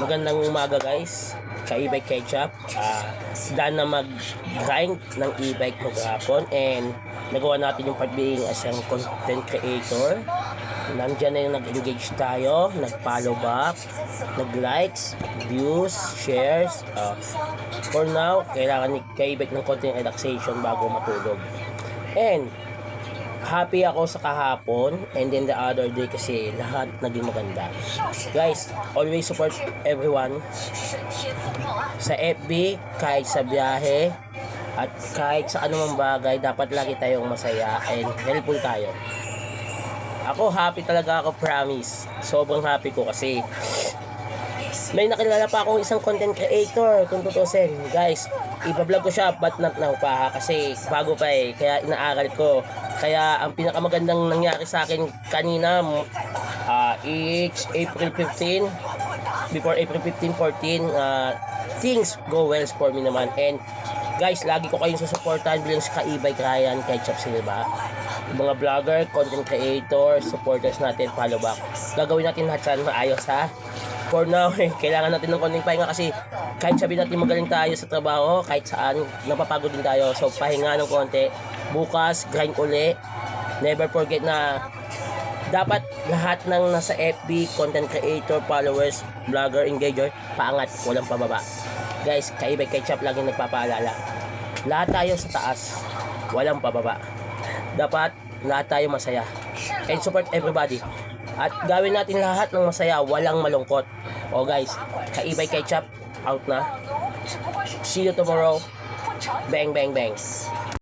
Magandang umaga guys, sa e-bike ketchup. Daan na mag-grind ng e-bike maghapon and nagawa natin yung part being as ang content creator. Nandiyan na yung nag-engage tayo, nag-follow back, nag-likes, views, shares. For now, kailangan ni e-bike ng content relaxation bago matulog. And happy ako sa kahapon and then the other day kasi lahat naging maganda. Guys, always support everyone sa FB, kahit sa biyahe at kahit sa anumang bagay, dapat lagi tayong masaya and helpful tayo. Ako happy talaga ako, promise. Sobrang happy ko kasi may nakilala pa akong isang content creator kung tutusin. Guys, ipa-vlog ko siya but not now pa kasi bago pa kaya inaaral ko. Kaya ang pinakamagandang nangyari sa akin kanina, it's April 15, before April 15, 14, things go well for me naman. And guys, lagi ko kayong susuportahan bilang sa e-bike Ryan, Ketchup Silva. Yung mga vlogger, content creator, supporters natin, follow back. Gagawin natin lahat sana maayos ha. For now, kailangan natin ng konting pahinga kasi kahit sabihin natin magaling tayo sa trabaho, kahit saan, napapagod din tayo. So, pahinga ng konti. Bukas, grind uli. Never forget na dapat lahat ng nasa FB, content creator, followers, vlogger, engager, paangat, walang pababa. Guys, ka-e-bike ketchup laging nagpapaalala. Lahat tayo sa taas, walang pababa. Dapat lahat tayo masaya. And support everybody. At gawin natin lahat ng masaya, walang malungkot. O guys, ka-e-bike ketchup, out na. See you tomorrow. Bang, bang, bang.